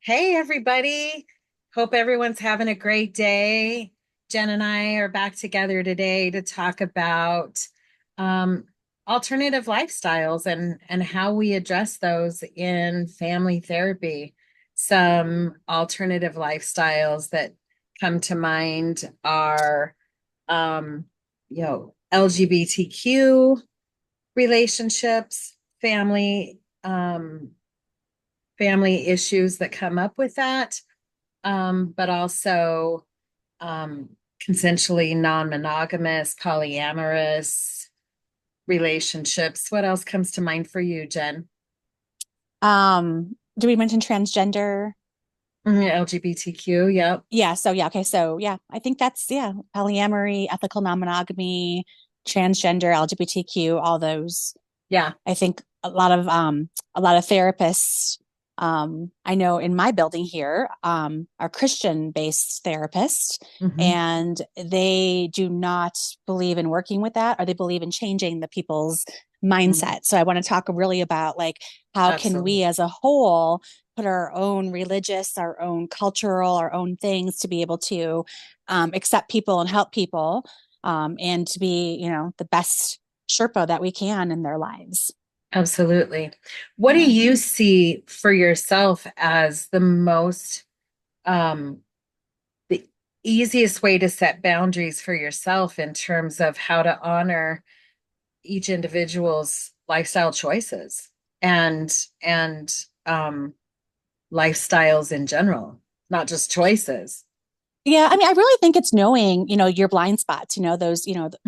Hey, everybody. Hope everyone's having a great day. Jen and I are back together today to talk about um, alternative lifestyles and how we address those in family therapy. Some alternative lifestyles that come to mind are, um, LGBTQ relationships, family issues that come up with that, but also um, consensually non-monogamous, polyamorous relationships. What else comes to mind for you, Jen? Do we mention transgender? LGBTQ, yep. Yeah, so yeah, okay, so yeah, I think that's polyamory, ethical non-monogamy, transgender, LGBTQ, all those. Yeah. I think a lot of therapists I know in my building here are Christian-based therapists, Hmm. and they do not believe in working with that, or they believe in changing the people's mindset. So I want to talk really about like how can we Absolutely. as a whole put our own religious, our own cultural, our own things to be able to accept people and help people, and to be, the best Sherpa that we can in their lives. Absolutely. What do Yeah. you see for yourself as um, the easiest way to set boundaries for yourself in terms of how to honor each individual's lifestyle choices and lifestyles in general, not just choices. Yeah, I mean, I really think it's knowing, your blind spots, Hmm.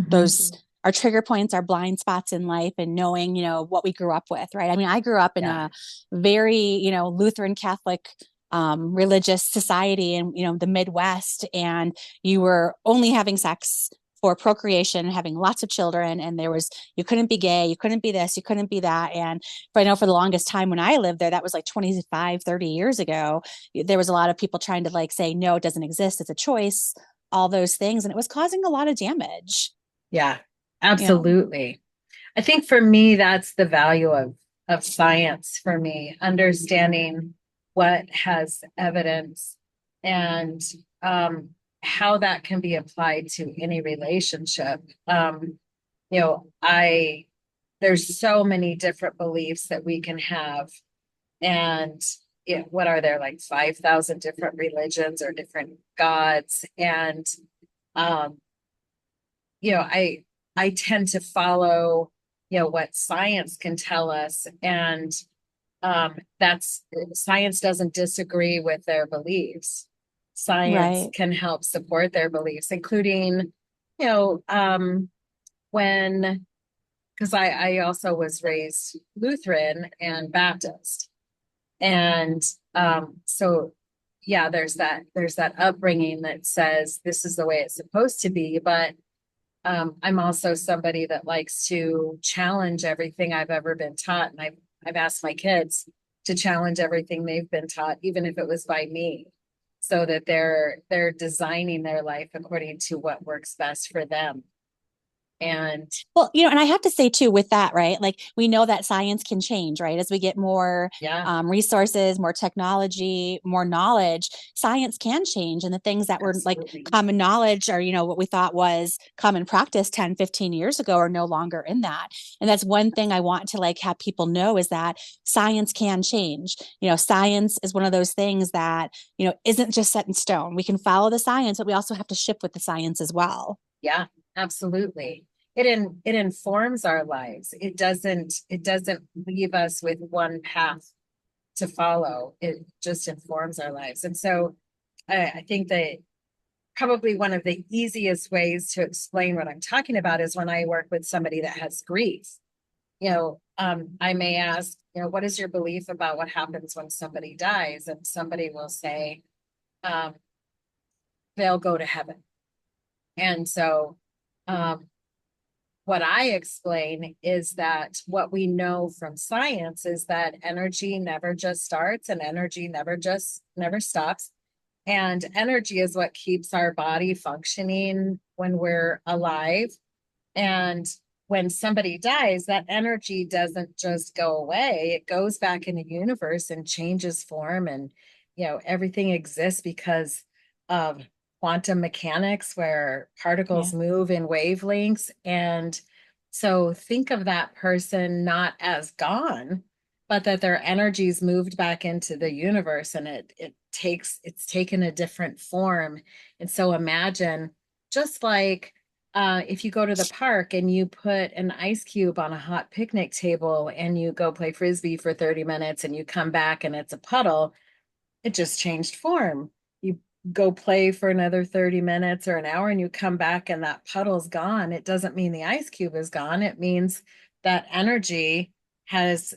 those our trigger points, our blind spots in life, and knowing, what we grew up with, right? I mean, I grew up in Yeah. a very, Lutheran Catholic religious society in, the Midwest, and you were only having sex for procreation, having lots of children, and you couldn't be gay, you couldn't be this, you couldn't be that. And I know for the longest time when I lived there, that was like 25, 30 years ago, there was a lot of people trying to like say, no, it doesn't exist. It's a choice, all those things. And it was causing a lot of damage, Yeah, you know? absolutely. I think for me, that's the value of science for me, understanding what has evidence and um, how that can be applied to any relationship. I there's so many different beliefs that we can have, and what are there, like 5,000 different religions or different gods, and um, I tend to follow, what science can tell us, and that's science doesn't disagree with their beliefs. Science Right. can help support their beliefs, including, you know, when because I also was raised Lutheran and Baptist, and so yeah, there's that upbringing that says this is the way it's supposed to be, but I'm also somebody that likes to challenge everything I've ever been taught. And I've asked my kids to challenge everything they've been taught, even if it was by me, so that they're designing their life according to what works best for them. And Well, and I have to say too, with that, right? Like we know that science can change, right? As we get more yeah, resources, more technology, more knowledge, science can change. And the things that were like absolutely. common knowledge, or, what we thought was common practice 10, 15 years ago, are no longer in that. And that's one thing I want to like have people know, is that science can change. Science is one of those things that, isn't just set in stone. We can follow the science, but we also have to ship with the science as well. Yeah, absolutely. It informs our lives. It doesn't leave us with one path to follow. It just informs our lives. And so I think that probably one of the easiest ways to explain what I'm talking about is when I work with somebody that has grief. I may ask, what is your belief about what happens when somebody dies? And somebody will say, um, they'll go to heaven. And so, um, what I explain is that what we know from science is that energy never just starts and energy never stops. And energy is what keeps our body functioning when we're alive. And when somebody dies, that energy doesn't just go away, it goes back in the universe and changes form everything exists because of quantum mechanics where Yeah. particles move in wavelengths. And so think of that person not as gone, but that their energy's moved back into the universe and it's taken a different form. And so imagine just like if you go to the park and you put an ice cube on a hot picnic table and you go play frisbee for 30 minutes and you come back and it's a puddle, it just changed form. You go play for another 30 minutes or an hour and you come back and that puddle's gone. It doesn't mean the ice cube is gone. It means that energy has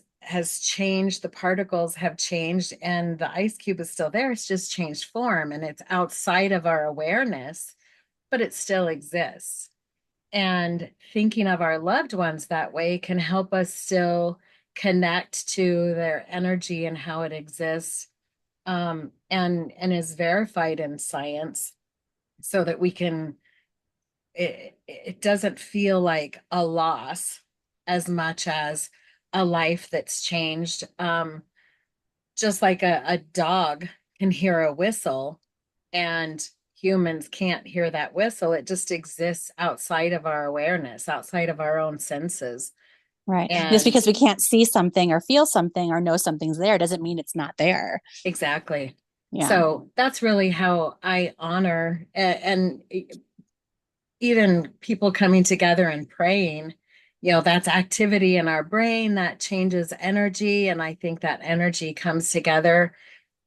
changed, the particles have changed, and the ice cube is still there. It's just changed form and it's outside of our awareness, but it still exists. And thinking of our loved ones that way can help us still connect to their energy and how it exists, and is verified in science, so that we can it doesn't feel like a loss as much as a life that's changed. Just like a dog can hear a whistle and humans can't hear that whistle. It just exists outside of our awareness, outside of our own senses. Right. Just And because we can't see something or feel something or know something's there doesn't mean it's not there. exactly. Yeah. So that's really how I honor, and even people coming together and praying, that's activity in our brain that changes energy. And I think that energy comes together.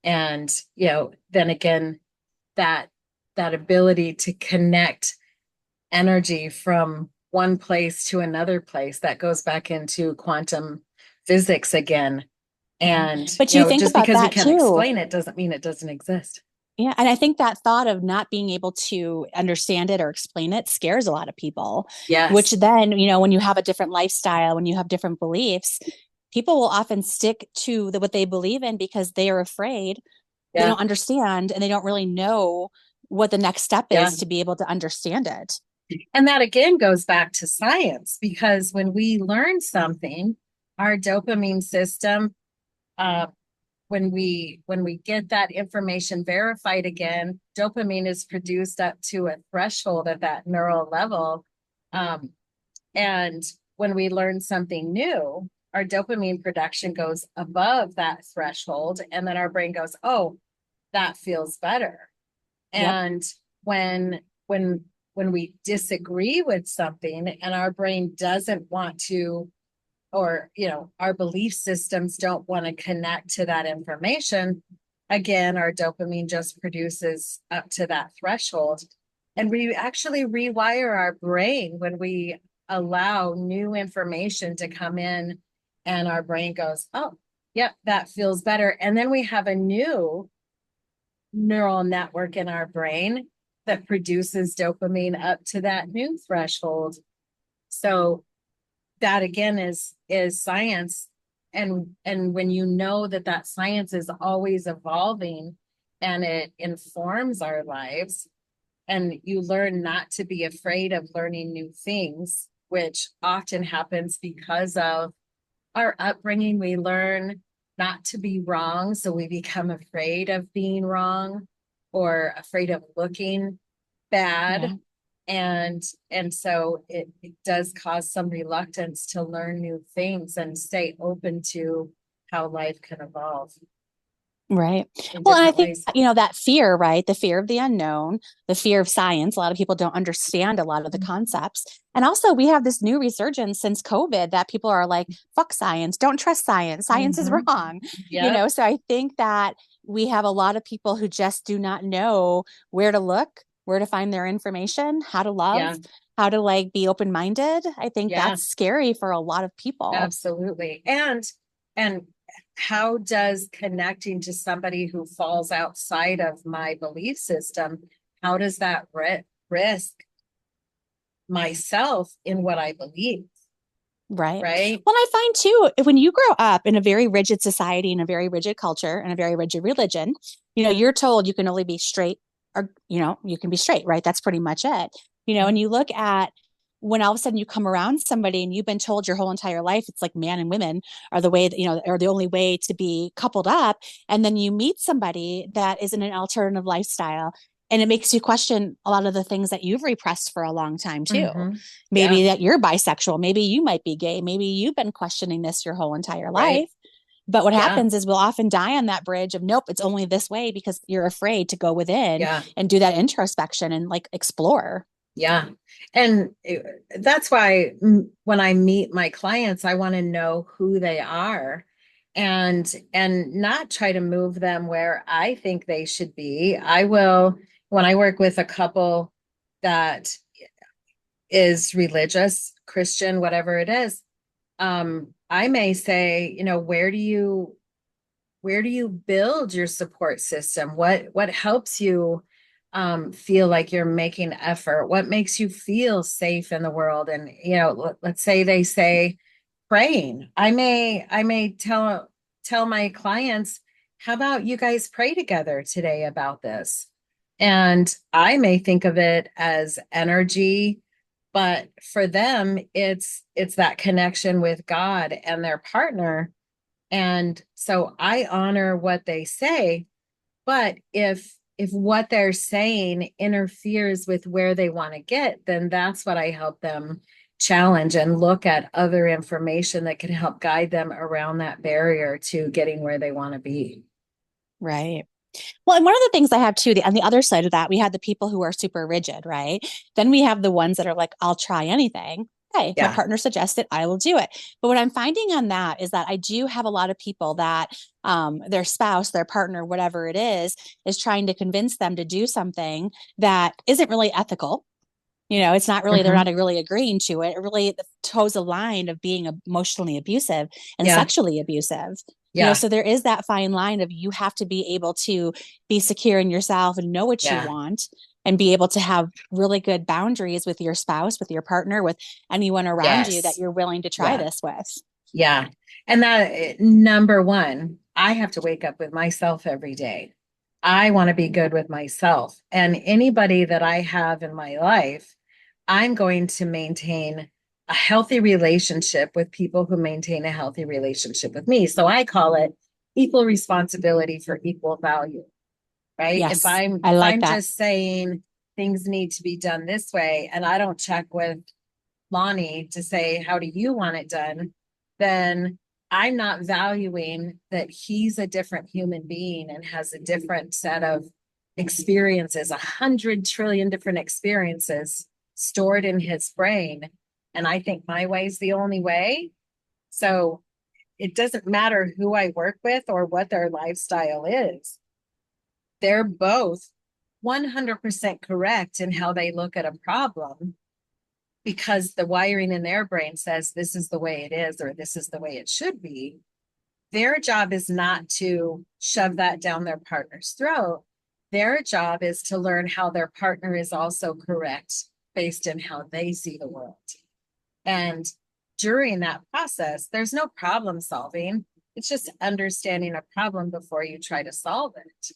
And, then again, that that ability to connect energy from one place to another place, that goes back into quantum physics again. Right. And, But you think just about because we that can't too. explain it doesn't mean it doesn't exist. Yeah. And I think that thought of not being able to understand it or explain it scares a lot of people, which Yes. then, when you have a different lifestyle, when you have different beliefs, people will often stick to what they believe in because they are afraid. They Yeah. don't understand and they don't really know what the next step Yeah. is to be able to understand it. And that again goes back to science, because when we learn something, our dopamine system, uh, when we get that information verified again, dopamine is produced up to a threshold at that neural level. Um, and when we learn something new, our dopamine production goes above that threshold, and then our brain goes, "Oh, that feels better." Yep. And when when when we disagree with something and our brain doesn't want to, or our belief systems don't want to connect to that information, again our dopamine just produces up to that threshold. And we actually rewire our brain when we allow new information to come in, and our brain goes, "Oh, yep, that feels better." And then we have a new neural network in our brain that produces dopamine up to that new threshold. So that again is science. And when you know that that science is always evolving and it informs our lives, and you learn not to be afraid of learning new things, which often happens because of our upbringing. We learn not to be wrong, so we become afraid of being wrong or afraid of looking Yeah. bad. And so it does cause some reluctance to learn new things and stay open to how life can evolve Right. in Well, and I different think, ways. that fear, right? The fear of the unknown, the fear of science. A lot of people don't understand a lot of the concepts. And also, we have this new resurgence since COVID that people are like, fuck science, don't trust science. Science is Mhm. wrong. Yep. So I think that we have a lot of people who just do not know where to look, where to find their information, how to love, Yeah. how to like be open minded. I think Yeah. that's scary for a lot of people. Absolutely. And how does connecting to somebody who falls outside of my belief system, how does that risk myself in what I believe? Right. Right? Well, I find too, when you grow up in a very rigid society and a very rigid culture and a very rigid religion, you're told you can only be straight or, you can be straight, right? That's pretty much it. And you look at when all of a sudden you come around somebody and you've been told your whole entire life it's like man and women are the way that, are the only way to be coupled up, and then you meet somebody that is in an alternative lifestyle, and it makes you question a lot of the things that you've repressed for a long time too. Hmm. Yeah. Maybe that you're bisexual, maybe you might be gay, maybe you've been questioning this your whole entire Right. life. But what Yeah. happens is we'll often die on that bridge of nope, it's only this way, because you're afraid to go within Yeah. and do that introspection and like explore. Yeah. And that's why when I meet my clients, I want to know who they are and not try to move them where I think they should be. I will, when I work with a couple that is religious, Christian, whatever it is, I may say, where do you build your support system? What helps you feel like you're making effort? What makes you feel safe in the world? And let's say they say praying. I may tell my clients, how about you guys pray together today about this? And I may think of it as energy, but for them, it's that connection with God and their partner. And so I honor what they say, but if what they're saying interferes with where they want to get, then that's what I help them challenge and look at other information that can help guide them around that barrier to getting where they want to be. Right. Well, and one of the things I have too, on the other side of that, we had the people who are super rigid, right? Then we have the ones that are like, I'll try anything. Hey, my Yeah. partner suggested, I will do it. But what I'm finding on that is that I do have a lot of people that their spouse, their partner, whatever it is trying to convince them to do something that isn't really ethical. It's not really, they're not Hmm. really agreeing to it. It really toes a line of being emotionally abusive and Yeah. sexually abusive. Yeah. So there is that fine line of you have to be able to be secure in yourself and know what you Yeah. want and be able to have really good boundaries with your spouse, with your partner, with anyone around you that Yes. you're willing to try Yeah. this with. Yeah. And that number one, I have to wake up with myself every day. I want to be good with myself. And anybody that I have in my life, I'm going to maintain a healthy relationship with people who maintain a healthy relationship with me. So I call it equal responsibility for equal value, right? If Yes, I'm I if like I'm that. just saying things need to be done this way and I don't check with Lonnie to say, how do you want it done? Then I'm not valuing that he's a different human being and has a different set of experiences, 100 trillion different experiences stored in his brain. And I think my way is the only way. So it doesn't matter who I work with or what their lifestyle is. They're both 100% correct in how they look at a problem because the wiring in their brain says this is the way it is or this is the way it should be. Their job is not to shove that down their partner's throat. Their job is to learn how their partner is also correct based in how they see the world. And during that process, there's no problem solving. It's just understanding a problem before you try to solve it.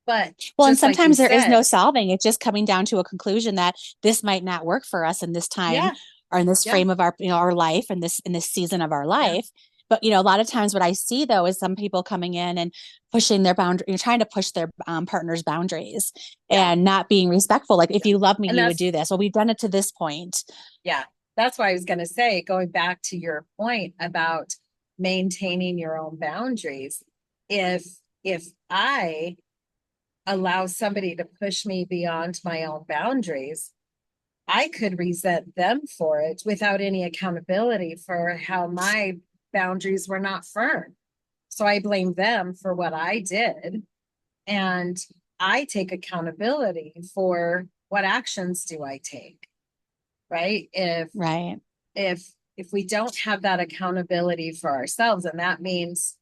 But Well, and just like you sometimes there is no said, solving. It's just coming down to a conclusion that this might not work for us in this time yeah, or in this yeah, frame of our life and this in this season of our yeah, life. But a lot of times what I see though is some people coming in and pushing their boundary, trying to push their partner's boundaries yeah, and not being respectful. Like, if yeah. you love me, And you would that's do this. Well, we've done it to this point. Yeah, that's why I was going to say, going back to your point about maintaining your own boundaries. If if I allow somebody to push me beyond my own boundaries, I could resent them for it without any accountability for how my boundaries were not firm. So I blame them for what I did, and I take accountability for what actions do I take, right? Right. If we don't have that accountability for ourselves, and that means,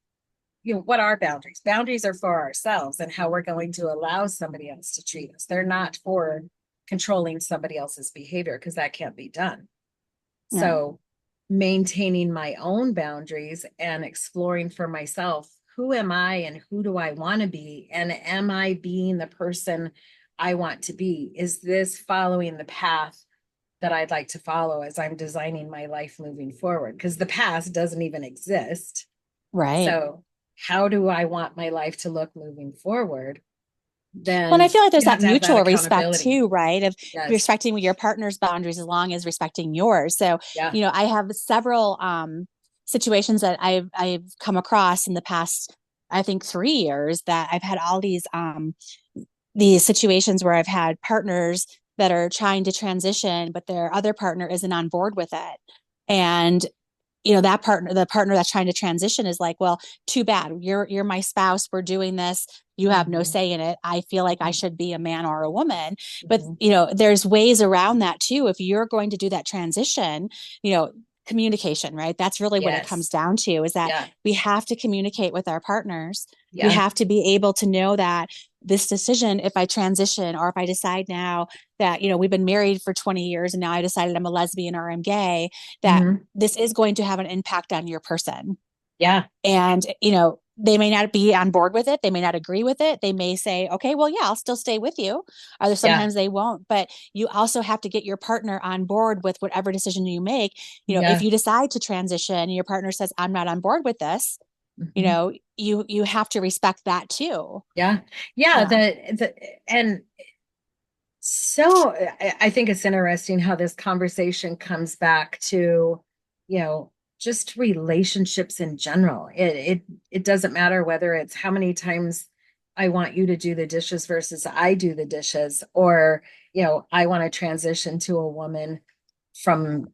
what are boundaries? Boundaries are for ourselves and how we're going to allow somebody else to treat us. They're not for controlling somebody else's behavior because that can't be done. Yeah. So maintaining my own boundaries and exploring for myself, who am I and who do I want to be? And am I being the person I want to be? Is this following the path that I'd like to follow as I'm designing my life moving forward, because the past doesn't even exist. Right. So how do I want my life to look moving forward? Well, and I Then feel like there's you have that to have that mutual respect accountability. too, right? Of Yes. respecting your partner's boundaries as long as respecting yours. So, Yeah. I have several situations that I've come across in the past, I think 3 years, that I've had all these situations where I've had partners that are trying to transition, but their other partner isn't on board with it. And that partner, the partner that's trying to transition, is like, well, too bad, you're my spouse, we're doing this, you have no Mhm. say in it, I feel like I should be a man or a woman. But Mhm. there's ways around that too. If you're going to do that transition, communication, right? That's really what it comes Yes. down to, is that Yeah. we have to communicate with our partners. We Yeah. have to be able to know that this decision, if I transition, or if I decide now that, we've been married for 20 years and now I decided I'm a lesbian or I'm gay, that Mhm. this is going to have an impact on your person. Yeah. And, they may not be on board with it. They may not agree with it. They may say, okay, well, yeah, I'll still stay with you. Or Yeah. sometimes they won't. But you also have to get your partner on board with whatever decision you make. If Yeah. you decide to transition and your partner says, I'm not on board with this, Mhm. you have to respect that too. Yeah. Yeah. Yeah. And so I think it's interesting how this conversation comes back to, you know, just relationships in general. It doesn't matter whether it's how many times I want you to do the dishes versus I do the dishes, or, I want to transition to a woman from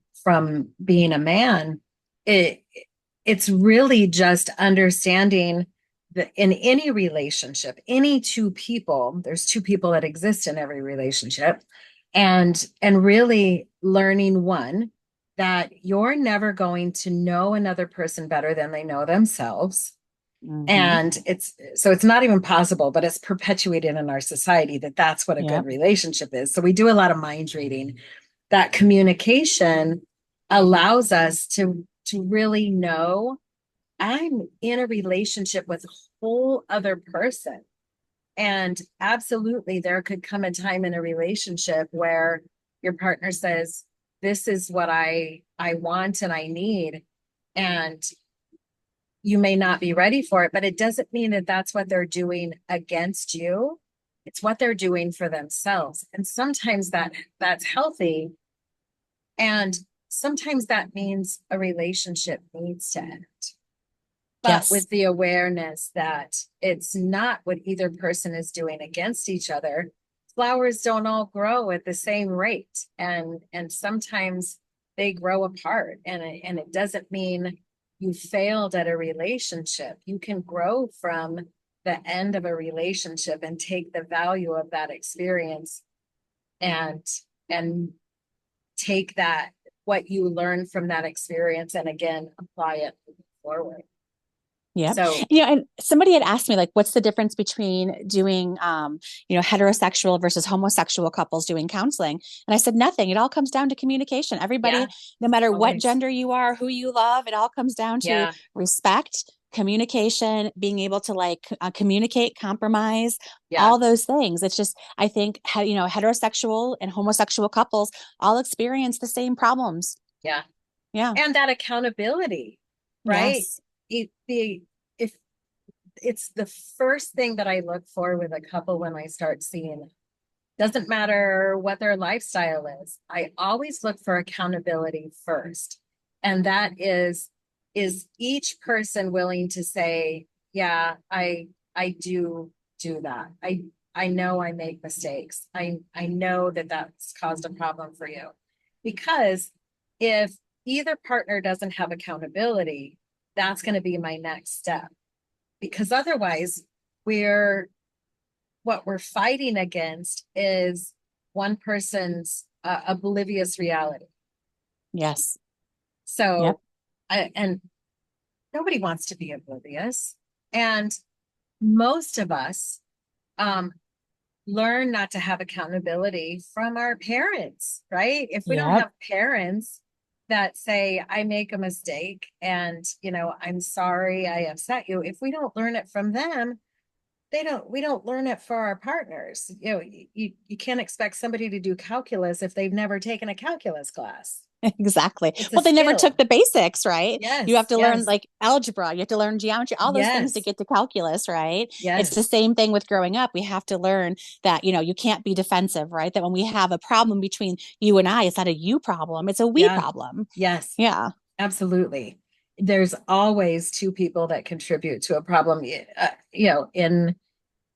being a man. It it's really just understanding that in any relationship, any two people, there's two people that exist in every relationship, and really learning, one, that you're never going to know another person better than they know themselves. Mm-hmm. And it's not even possible, but it's perpetuated in our society that that's what a good Yep. relationship is. So we do a lot of mind reading. That communication allows us to really know I'm in a relationship with a whole other person. And absolutely, there could come a time in a relationship where your partner says, "This is what I want and I need," and you may not be ready for it, but it doesn't mean that that's what they're doing against you. It's what they're doing for themselves. And sometimes that's healthy, and sometimes that means a relationship needs to end. But Yes. with the awareness that it's not what either person is doing against each other. Flowers don't all grow at the same rate, and sometimes they grow apart, and it doesn't mean you failed at a relationship. You can grow from the end of a relationship and take the value of that experience, and and take that, what you learned from that experience, and again apply it moving forward. Yep. So And somebody had asked me, like, what's the difference between doing, heterosexual versus homosexual couples doing counseling? And I said, nothing. It all comes down to communication. yeah, Everybody, no matter what always. gender you are, who you love, it all comes down to Yeah, respect, communication, being able to communicate, compromise, yeah, all those things. It's just, I think, heterosexual and homosexual couples all experience the same problems. yeah. Yeah. And that accountability, right? Yes. If it's the first thing that I look for with a couple when I start seeing, doesn't matter what their lifestyle is. I always look for accountability first. And that is each person willing to say, yeah, I do that. I know I make mistakes. I know that that's caused a problem for you. Because if either partner doesn't have accountability, that's going to be my next step. Because otherwise, we're what we're fighting against is one person's oblivious reality. Yes. Yep. So, and nobody wants to be oblivious. And most of us um, learn not to have accountability from our parents, right? If we don't Yep. have parents that say, I make a mistake and, I'm sorry I upset you, if we don't learn it from them, we don't learn it for our partners. You know, you can't expect somebody to do calculus if they've never taken a calculus class. Exactly. It's a Well, they never took skill. the basics, right? You have Yes, to learn yes, like algebra, you have to learn geometry, all those things to yes, get to calculus, right? It's the yes. same thing with growing up. We have to learn that, you can't be defensive, right? That when we have a problem between you and I, it's not a you problem, it's a we Yeah, problem. yes, Yeah. absolutely. There's always two people that contribute to a problem, you know, in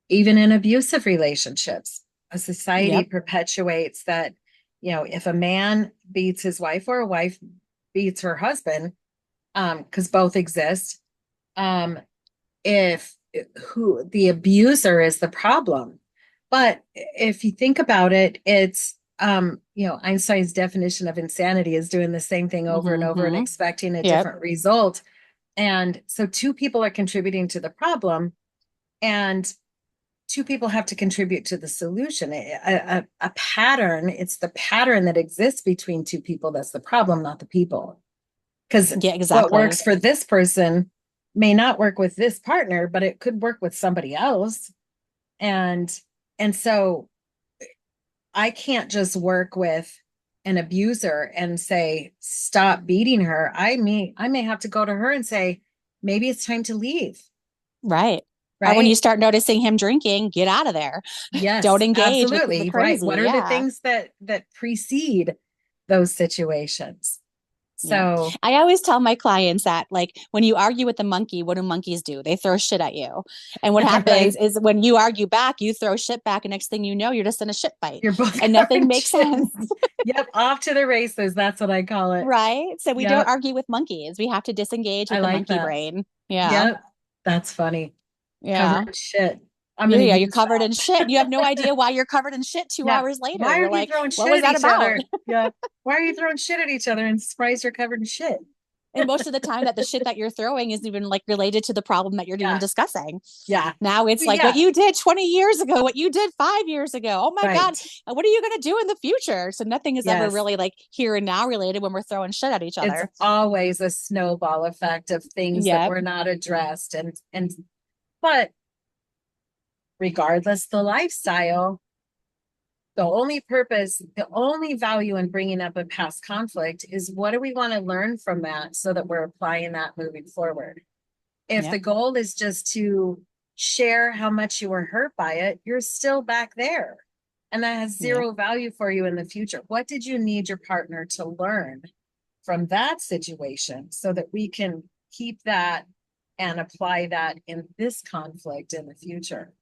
even in abusive relationships. A society Yep. perpetuates that, you know, if a man beats his wife or a wife beats her husband, because both exist, um, if who the abuser is the problem. But if you think about it, it's you know, Einstein's definition of insanity is doing the same thing over and over and Mm-hmm. expecting a Yep. different result. And so two people are contributing to the problem, and two people have to contribute to the solution. A pattern, it's the pattern that exists between two people that's the problem, not the people. Because Yeah, what exactly. works for this person may not work with this partner, but it could work with somebody else. And so I can't just work with an abuser and say, stop beating her. I may have to go to her and say, maybe it's time to leave. Right. Or when you Right. start noticing him drinking, get out of there. Don't Yes, engage the absolutely. Right. crazy. What are the Yeah. things that precede those situations? Yeah. So I always tell my clients that, like, when you argue with the monkey, what do monkeys do? They throw shit at you. And what happens right. is when you argue back, you throw shit back. And next thing you know, you're just in a shit fight You're both and nothing covered makes shit. sense. Yep, off to the races. That's what I call it. Right. So we don't Yep, argue with monkeys. We have to disengage I with the like monkey that. brain. Yeah. Yep, that's funny. Covered Yeah. in shit. I'm Yeah. gonna Yeah. You're use covered in that. shit. And you have no idea why you're covered in shit two Yeah. hours later. Why are You're you like, throwing what shit was at that each about? other? Yeah. Why are you throwing shit at each other and surprised you're covered in shit? And most of the time that the shit that you're throwing isn't even like related to the problem that you're even Yeah. discussing. Yeah. Now it's like what Yeah. you did 20 years ago, what you did 5 years ago. Oh my God, Right. what are you going to do in the future? So nothing is ever Yes. really like here and now related when we're throwing shit at each It's other. always a snowball effect of things that Yep. were not addressed. And but regardless the lifestyle, the only value in bringing up a past conflict is what do we want to learn from that so that we're applying that moving forward. If the Yep. goal is just to share how much you were hurt by it, you're still back there. And that has Yep. zero value for you in the future. What did you need your partner to learn from that situation so that we can keep that and apply that in this conflict in the future?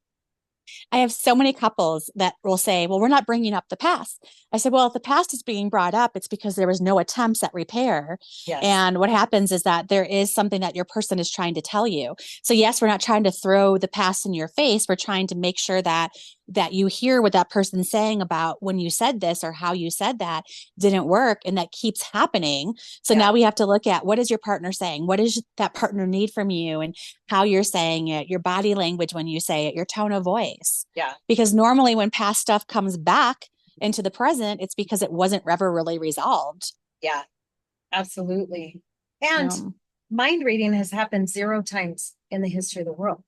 I have so many couples that will say, well, we're not bringing up the past. I said, well, if the past is being brought up, it's because there was no attempts at repair. Yes. And what happens is that there is something that your person is trying to tell you. So yes, we're not trying to throw the past in your face. We're trying to make sure that you hear what that person's saying about when you said this or how you said that didn't work and that keeps happening. So Yeah. now we have to look at what is your partner saying? What does that partner need from you? And how you're saying it, your body language when you say it, your tone of voice. Yeah. Because normally when past stuff comes back into the present, it's because it wasn't ever really resolved. Yeah. Absolutely. And Um, mind reading has happened zero times in the history of the world.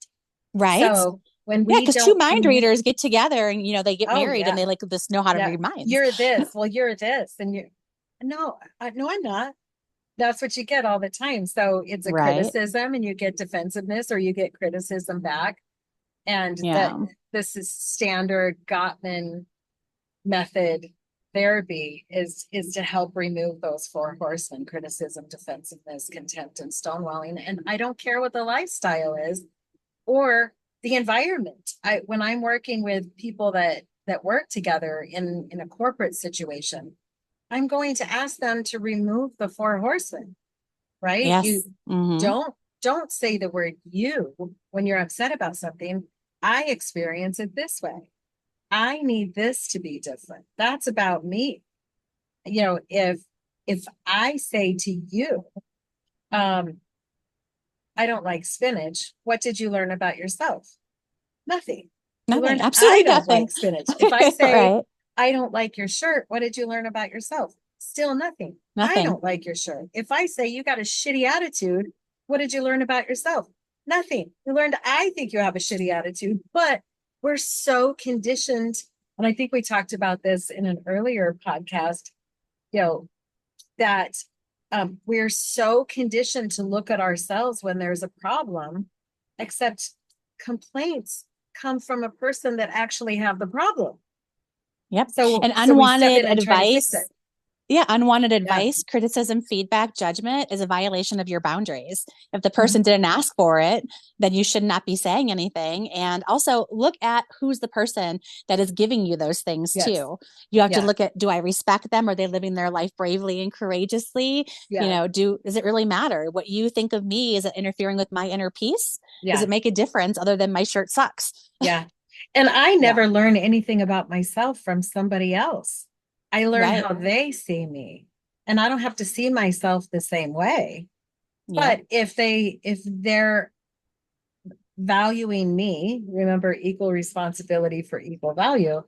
right? So when Yeah, we because two don't mind communicate, readers get together and they get oh married and yeah, they like just know how to yeah, read minds. you're this. Well, you're this, and you. No, no, I'm not. That's what you get all the time. So it's a Right. criticism, and you get defensiveness, or you get criticism back, and that Yeah. this is standard Gottman method therapy is to help remove those four horsemen: criticism, defensiveness, contempt, and stonewalling. And I don't care what the lifestyle is or the environment. When I'm working with people that work together in a corporate situation, I'm going to ask them to remove the four horsemen, right? You Yes. Mm-hmm. don't say the word you when you're upset about something. I experience it this way. I need this to be different. That's about me. You know, if I say to you, um, I don't like spinach, what did you learn about yourself? Nothing. You Nothing. learned I Absolutely don't nothing. like spinach. If I say Right. I don't like your shirt, what did you learn about yourself? Still nothing. I Nothing. don't like your shirt. If I say you got a shitty attitude, what did you learn about yourself? Nothing. You learned, I think you have a shitty attitude, but we're so conditioned. And I think we talked about this in an earlier podcast, you know, that we're so conditioned to look at ourselves when there's a problem, except complaints come from a person that actually have the problem. Yep. So And we step unwanted in and try to fix advice. it. Yeah, unwanted Yeah. advice, criticism, feedback, judgment is a violation of your boundaries. If the Mhm. person didn't ask for it, then you should not be saying anything. And also look at who's the person that is giving you those things Yes. too. You have to Yeah. look at, do I respect them? Are they living their life bravely and courageously? You Yeah. know, does it really matter? What you think of me, is it interfering with my inner peace? Does Yeah. it make a difference other than my shirt sucks? Yeah. And I Yeah. never learn anything about myself from somebody else. I learn Right. how they see me. And I don't have to see myself the same way. Yep. But if they're valuing me, remember equal responsibility for equal value.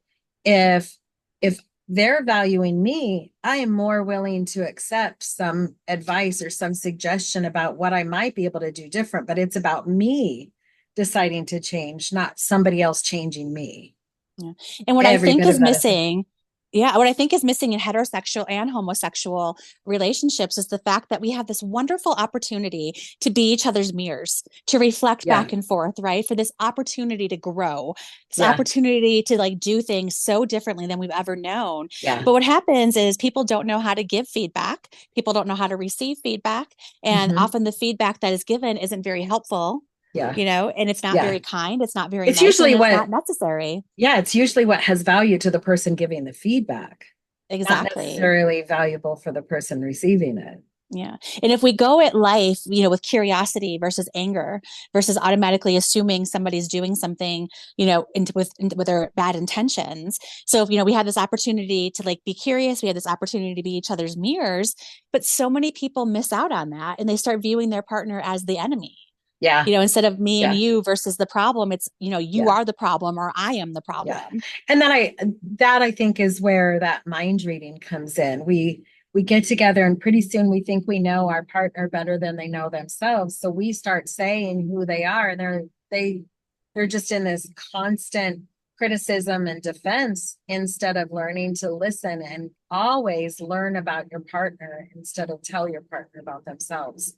If if they're valuing me, I am more willing to accept some advice or some suggestion about what I might be able to do different, but it's about me deciding to change, not somebody else changing me. Yeah. And what I Every think bit is of that is missing, yeah, what I think is missing in heterosexual and homosexual relationships is the fact that we have this wonderful opportunity to be each other's mirrors, to reflect yeah, back and forth, right? For this opportunity to grow, this yeah, opportunity to like do things so differently than we've ever known. yeah. But what happens is people don't know how to give feedback, people don't know how to receive feedback, and Hmm. often the feedback that is given isn't very helpful, Yeah, you know, and it's not yeah. very kind, it's not very It's nice, and usually it's what, not necessary. yeah, it's usually what has value to the person giving the feedback, not Exactly. necessarily valuable for the person receiving it. Yeah. And if we go at life, you know, with curiosity versus anger versus automatically assuming somebody's doing something, you know, with their bad intentions. So if, you know, we had this opportunity to like be curious, we had this opportunity to be each other's mirrors, but so many people miss out on that and they start viewing their partner as the enemy. Yeah, You know, instead of me and yeah, you versus the problem, it's, you know, you yeah, are the problem or I am the yeah. problem. And then that I think is where that mind reading comes in. We get together and pretty soon we think we know our partner better than they know themselves. So we start saying who they are, and they're just in this constant criticism and defense instead of learning to listen and always learn about your partner instead of tell your partner about themselves.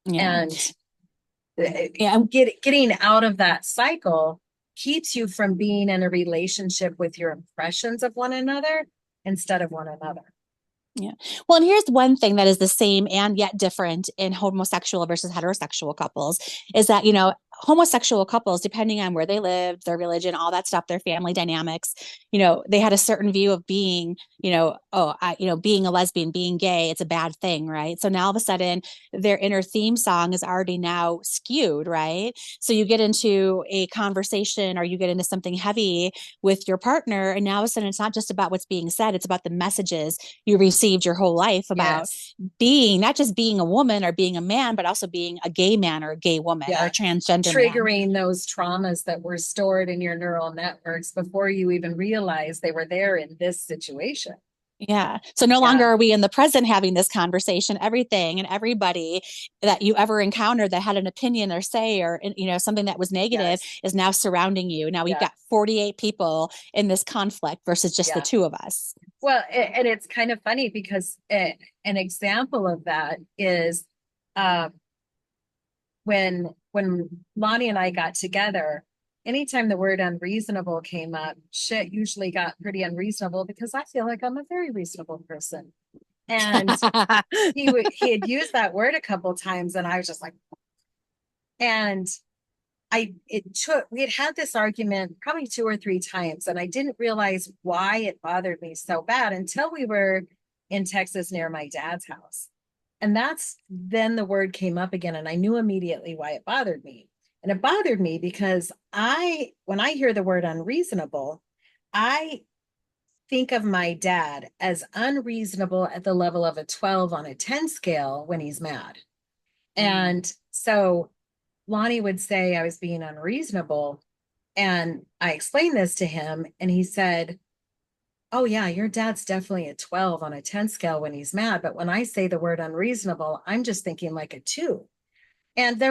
Yeah. And Yeah. getting out of that cycle keeps you from being in a relationship with your impressions of one another instead of one another. Yeah. Well, and here's one thing that is the same and yet different in homosexual versus heterosexual couples is that, you know, homosexual couples, depending on where they lived, their religion, all that stuff, their family dynamics, you know, they had a certain view of being, you know, being a lesbian, being gay, it's a bad thing, right? So now all of a sudden their inner theme song is already now skewed, right? So you get into a conversation or you get into something heavy with your partner, and now all of a sudden it's not just about what's being said, it's about the messages you received your whole life about Yes. being not just being a woman or being a man, but also being a gay man or a gay woman or a Yeah. transgender man. Triggering those traumas that were stored in your neural networks before you even realized they were there in this situation. Yeah. So no longer Yeah. are we in the present having this conversation. Everything and everybody that you ever encountered that had an opinion or say or, you know, something that was negative Yes. is now surrounding you. Now we've Yeah. got 48 people in this conflict versus just the Yeah. two of us. Well, and it's kind of funny because an example of that is um, when Lonnie and I got together, anytime the word unreasonable came up, shit usually got pretty unreasonable because I feel like I'm a very reasonable person. And he had used that word a couple times, and I was just like, and we had this argument probably two or three times, and I didn't realize why it bothered me so bad until we were in Texas near my dad's house. And that's then the word came up again, and I knew immediately why it bothered me. And it bothered me because when I hear the word unreasonable, I think of my dad as unreasonable at the level of a 12 on a 10 scale when he's mad. And so Lonnie would say I was being unreasonable. And I explained this to him, and he said, "Oh, yeah, your dad's definitely a 12 on a 10 scale when he's mad. But when I say the word unreasonable, I'm just thinking like a two." And I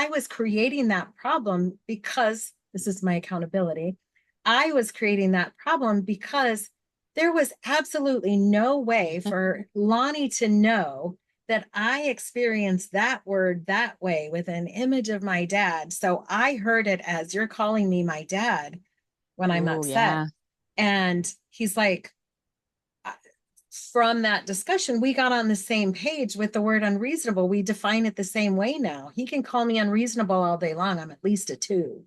was creating that problem because this is my accountability. I was creating that problem because there was absolutely no way for Lonnie to know that I experienced that word that way with an image of my dad. So I heard it as, you're calling me my dad when I'm Oh, upset. yeah. And he's like, from that discussion, we got on the same page with the word unreasonable. We define it the same way now. He can call me unreasonable all day long. I'm at least a two,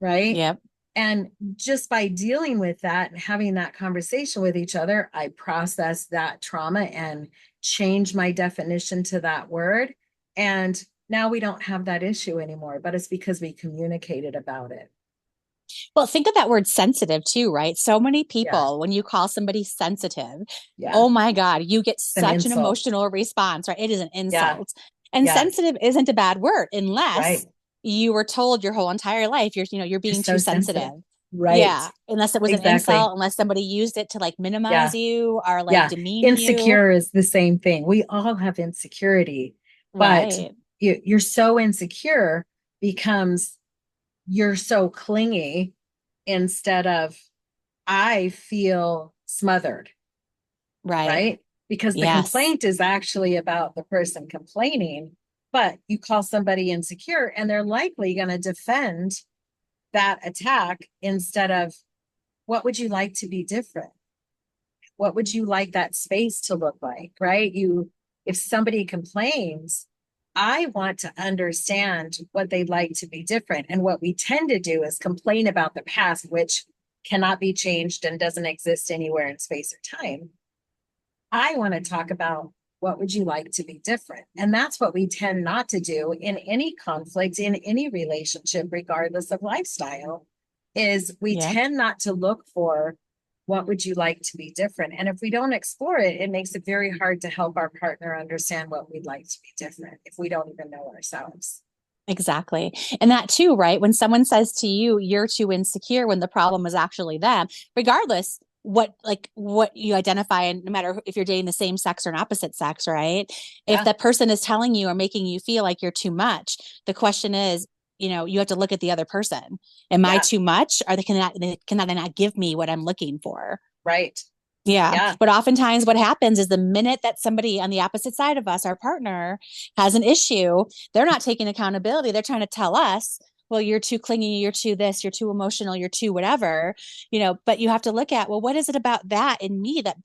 right? Yep. And just by dealing with that and having that conversation with each other, I process that trauma and change my definition to that word. And now we don't have that issue anymore, but it's because we communicated about it. Well, think of that word sensitive too, right? So many Yeah. people, when you call somebody sensitive, Yeah. oh my God, you get It's an such an insult. emotional response, right? It is an Yeah. insult. And Yeah. sensitive isn't a bad word unless Right. you were told your whole entire life you're You're being too so sensitive. sensitive. Right. Yeah. Unless it was an Exactly. insult, unless somebody used it to like Yeah. minimize you or like Yeah. demean you. Insecure is the same thing. We all have insecurity, but Right. you're so insecure becomes you're so clingy instead of I feel smothered, Right. right? Because the Yes. complaint is actually about the person complaining, but you call somebody insecure and they're likely going to defend that attack instead of what would you like to be different? What would you like that space to look like, right? If somebody complains, I want to understand what they'd like to be different. And what we tend to do is complain about the past, which cannot be changed and doesn't exist anywhere in space or time. I want to talk about what would you like to be different? And that's what we tend not to do in any conflict, in any relationship, regardless of lifestyle, is we Yeah. tend not to look for what would you like to be different? And if we don't explore it, it makes it very hard to help our partner understand what we'd like to be different if we don't even know ourselves. Exactly. And that too, right? When someone says to you, you're too insecure when the problem is actually them, regardless what you identify, and no matter if you're dating the same sex or an opposite sex, right? If Yeah. that person is telling you or making you feel like you're too much, the question is, you have to look at the other person. Am I Yeah. too much? Or cannot they not give me what I'm looking for? Right. Yeah. Yeah. But oftentimes what happens is the minute that somebody on the opposite side of us, our partner, has an issue, they're not taking accountability. They're trying to tell us, well, you're too clingy, you're too this, you're too emotional, you're too whatever, but you have to look at, well, what is it about that in me that,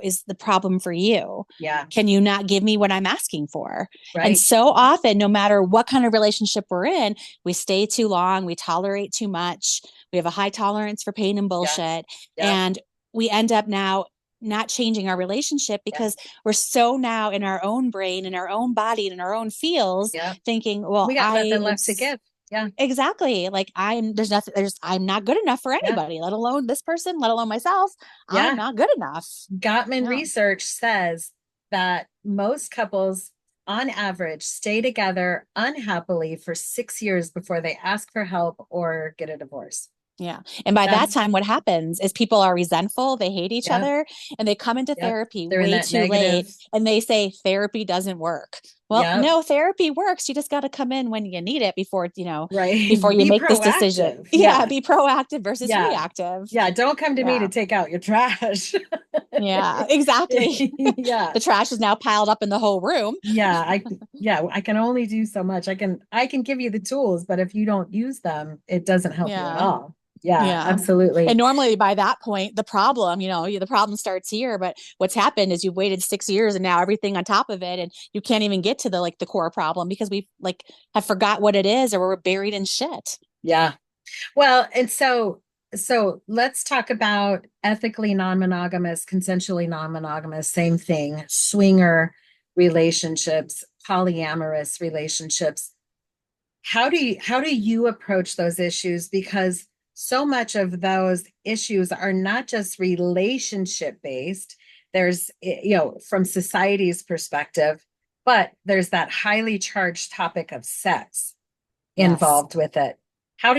is the problem for you? Yeah. Can you not give me what I'm asking for? And Right. so often, no matter what kind of relationship we're in, we stay too long, we tolerate too much, we have a high tolerance for pain and Yeah. bullshit. Yeah. And we end up now not changing our relationship Yeah. because we're so now in our own brain, in our own body, and in our own feels, Yeah. thinking, well, We got I nothing am left to give. Yeah. exactly like I'm not good enough for Yeah. anybody, let alone this person, let alone myself. I'm Yeah. not good enough. Gottman Yeah. research says that most couples, on average, stay together unhappily for 6 years before they ask for help or get a divorce. Yeah. And by that That's, time, what happens is people are resentful, they hate each yep, other, and they come into yep. therapy They're in way that too late negative, and they say therapy doesn't work. Well, yep, no, therapy works. You just got to come in when you need it right. before you Be make this decision. proactive. Yeah, Yeah, be proactive versus yeah, reactive. yeah. Don't come to me Yeah. to take out your trash. Yeah, exactly. Yeah, The trash is now piled up in the whole room. yeah. I can only do so much. I can give you the tools, but if you don't use them, it doesn't help you at Yeah. all. Yeah, Yeah. And absolutely. normally by that point, the problem starts here. But what's happened is you've waited 6 years and now everything on top of it. And you can't even get to the core problem because we have forgot what it is or we're buried in shit. Yeah. Well, and so let's talk about ethically non-monogamous, consensually non-monogamous, same thing, swinger relationships, polyamorous relationships. How do you approach those issues? Because so much of those issues are not just relationship based. There's, from society's perspective, but there's that highly charged topic of sex Yes. involved with it. how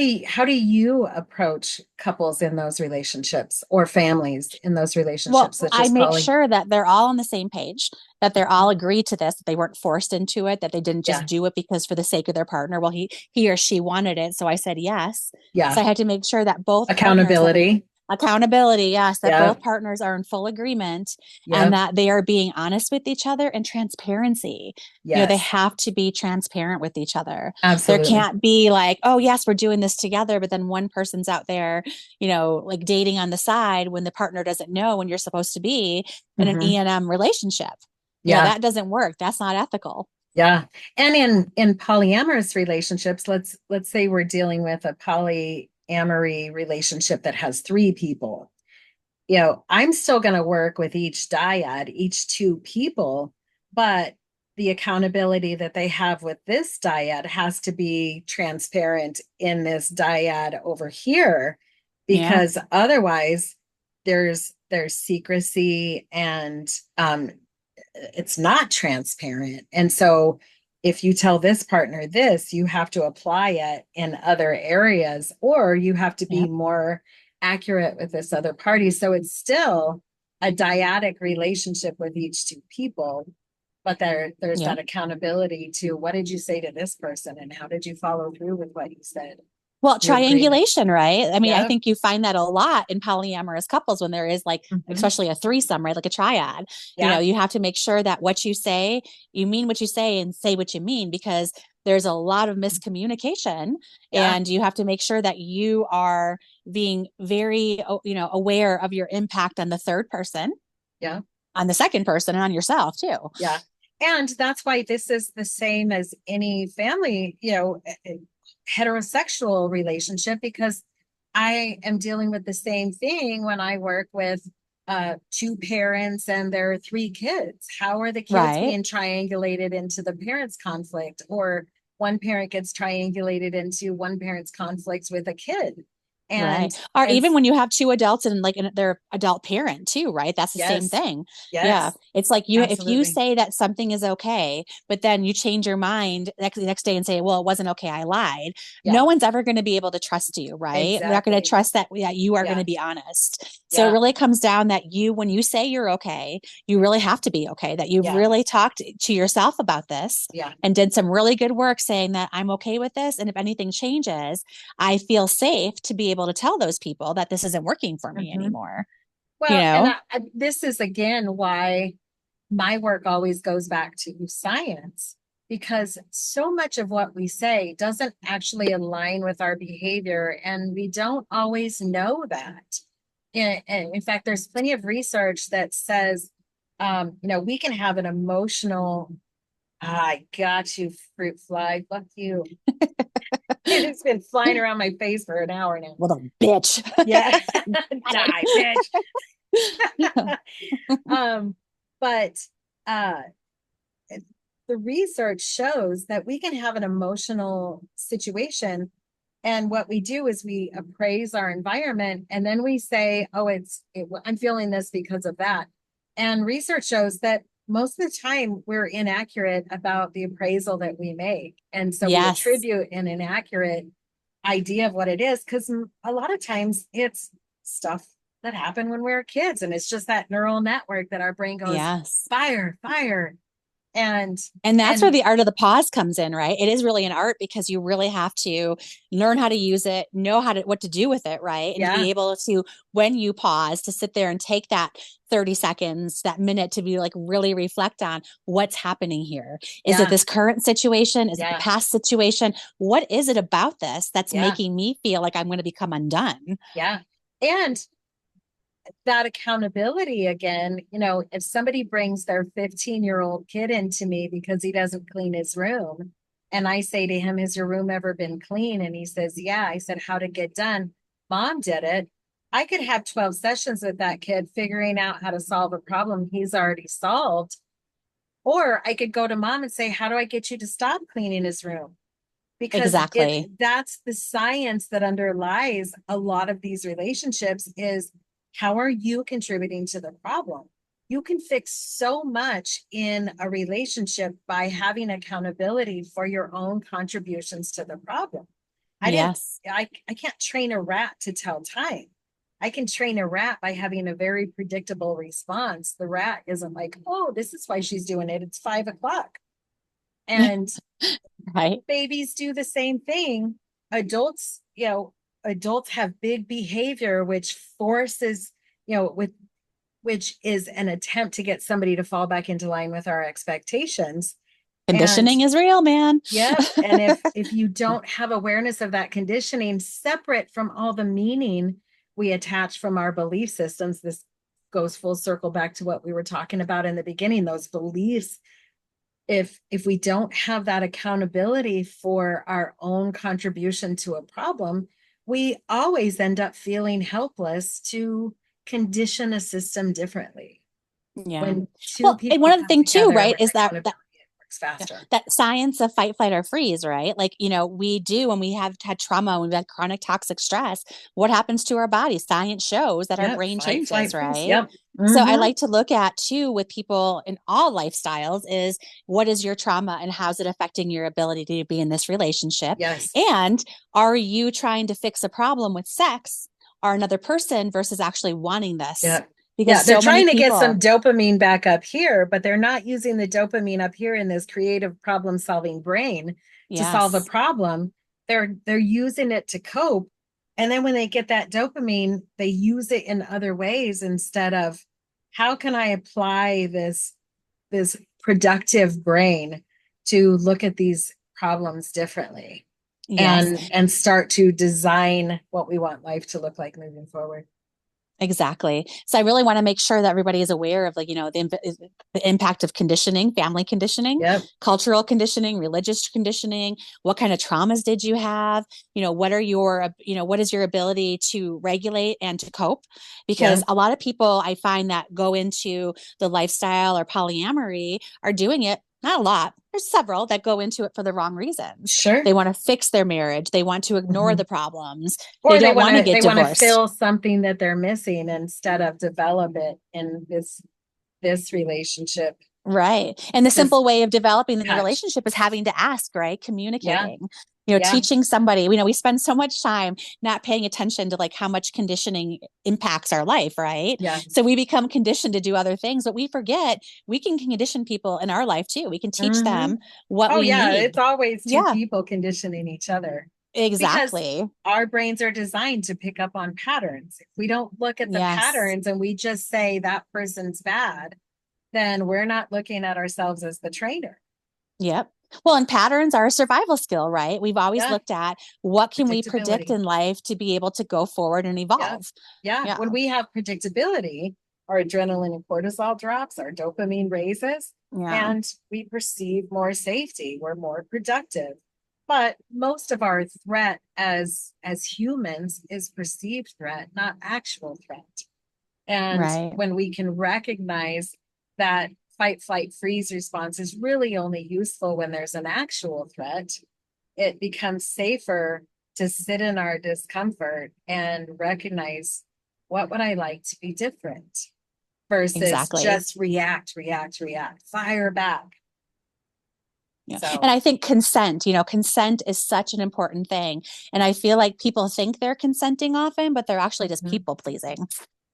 do you approach couples in those relationships or families in those Well, relationships, such I as make poly? sure that they're all on the same page, that they're all agreed to this, that they weren't forced into it, that they didn't just Yeah, do it because for the sake of their partner. Well, he or she wanted it, so I said yes. So yeah. I had to make sure that both partners have Accountability. accountability, yes, that Yeah, both partners are in full agreement and yeah, that they are being honest with each other and transparency. They yes, have to be transparent with each other. There absolutely. can't be like, oh, yes, we're doing this together, but then one person's out there, like dating on the side when the partner doesn't know when you're supposed to be in an Hmm. E&M relationship. Yeah, That doesn't work. That's not ethical. yeah. And in polyamorous relationships, let's say we're dealing with a polyamory relationship that has three people. I'm still going to work with each dyad, each two people, but the accountability that they have with this dyad has to be transparent in this dyad over here, Yeah. because otherwise there's secrecy and it's not transparent. And so if you tell this partner this, you have to apply it in other areas, or you have to Yeah. be more accurate with this other party. So it's still a dyadic relationship with each two people, but there's Yeah. that accountability to what did you say to this person and how did you follow through with what you said? Well, You agreement. triangulation, right? I mean, I Yeah. think you find that a lot in polyamorous couples when there is like, Hmm. especially a threesome, right? Like a triad. Yeah. You have to make sure that what you say, you mean what you say and say what you mean because there's a lot of miscommunication Yeah. and you have to make sure that you are being very, aware of your impact on the third person, Yeah. on the second person, and on yourself too. Yeah. And that's why this is the same as any family, heterosexual relationship, because I am dealing with the same thing when I work with two parents and their three kids. How are the kids Right. being triangulated into the parents' conflict? Or one parent gets triangulated into one parent's conflicts with a kid. And Right. Or and even when you have two adults and like their adult parent too, right? That's the same yes, thing. Yeah. yes, It's like if you absolutely. say that something is okay, but then you change your mind the next day and say, well, it wasn't okay. I lied. Yeah, No one's ever going to be able to trust you, right? They're not going to exactly. trust that you are going Yeah, to be honest. So it yeah, really comes down that when you say you're okay, you really have to be okay, that you've yeah, really talked to yourself about this yeah. and did some really good work saying that I'm okay with this. And if anything changes, I feel safe to be able to tell those people that this isn't working for me Mhm. anymore. You Well, and know? this is again why my work always goes back to science, because so much of what we say doesn't actually align with our behavior, and we don't always know that. In fact, there's plenty of research that says, we can have an emotional, I got you, fruit fly, fuck you. It's been flying around my face for an hour now. Little bitch. Yeah, Sorry. die, bitch. um, but uh, the research shows that we can have an emotional situation. And what we do is we appraise our environment and then we say, oh, I'm feeling this because of that. And research shows that most of the time we're inaccurate about the appraisal that we make. And so we Yes. attribute an inaccurate idea of what it is, because a lot of times it's stuff that happened when we were kids. And it's just that neural network that our brain goes, Yes. fire, fire. And And that's where and the art of the pause comes in, right? It is really an art because you really have to learn how to use it, know what to do with it, right? And to yeah, be able to, when you pause, to sit there and take that 30 seconds, that minute to be like really reflect on what's happening here. Is it yeah, this current situation? Is it the yeah, past situation? What is it about this that's yeah, making me feel like I'm going to become undone? yeah. And that accountability again, if somebody brings their 15-year-old kid into me because he doesn't clean his room, and I say to him, has your room ever been clean? And he says, yeah. I said, how'd it get done? Mom did it. I could have 12 sessions with that kid figuring out how to solve a problem he's already solved. Or I could go to mom and say, how do I get you to stop cleaning his room? Because Exactly. that's the science that underlies a lot of these relationships is, how are you contributing to the problem? You can fix so much in a relationship by having accountability for your own contributions to the problem. I didn't, Yes. I can't train a rat to tell time. I can train a rat by having a very predictable response. The rat isn't like, oh, this is why she's doing it. It's 5 o'clock. And Right. babies do the same thing. Adults, adults have big behavior, which forces, which is an attempt to get somebody to fall back into line with our expectations. And Conditioning is real, man. yep. And if you don't have awareness of that conditioning separate from all the meaning we attach from our belief systems, this goes full circle back to what we were talking about in the beginning, those beliefs. If we don't have that accountability for our own contribution to a problem, we always end up feeling helpless to condition a system differently. Yeah. When two Well, and people one other come thing too, together right, with is that accountability, it works faster. that science of fight, flight, or freeze, right? Like, we do when we have had trauma, when we've had chronic toxic stress, what happens to our body? Science shows that our Yep. brain Fight, flight, changes, freeze. right? Yep. So I Mhm. like to look at too with people in all lifestyles is what is your trauma and how's it affecting your ability to be in this relationship? Yes. And are you trying to fix a problem with sex or another person versus actually wanting this? Yeah. Because Yeah, they're so many trying to get some people, dopamine back up here, but they're not using the dopamine up here in this creative problem-solving brain to solve a yes, problem. They're using it to cope. And then when they get that dopamine, they use it in other ways instead of how can I apply this productive brain to look at these problems differently yes. and start to design what we want life to look like moving forward. Exactly. So I really want to make sure that everybody is aware of the impact of conditioning, family conditioning, Yep. cultural conditioning, religious conditioning. What kind of traumas did you have? What is your ability to regulate and to cope? Yeah. Because a lot of people I find that go into the lifestyle or polyamory are doing it. Not a lot. There's several that go into it for the wrong reasons. Sure. They want to fix their marriage. They want to ignore Mhm. the problems. They Or don't want to get they want to divorced. fill something that they're missing instead of develop it in this relationship. Right. And the Because simple way of developing the gosh, relationship is having to ask, right? yeah, Communicating, yeah, teaching somebody, we spend so much time not paying attention to like how much conditioning impacts our life, right? yeah. So we become conditioned to do other things, but we forget we can condition people in our life too. We can teach Hmm. them what Oh we yeah, need. it's always two Yeah, people conditioning each other because exactly. our brains are designed to pick up on patterns. If we don't look at the Yes. patterns and we just say that person's bad, then we're not looking at ourselves as the trainer. Yep. Well, and patterns are a survival skill, right? We've always Yeah, looked at what can we predict predictability. in life to be able to go forward and Yeah. evolve. Yeah. Yeah. When we have predictability, our adrenaline and cortisol drops, our dopamine raises, Yeah. and we perceive more safety. We're more productive. But most of our threat as humans is perceived threat, not actual threat. And Right. when we can recognize that fight, flight, freeze response is really only useful when there's an actual threat, it becomes safer to sit in our discomfort and recognize what would I like to be different versus Exactly. just react, fire back. Yeah. So, And I think consent is such an important thing. And I feel like people think they're consenting often, but they're actually just mhm, people pleasing.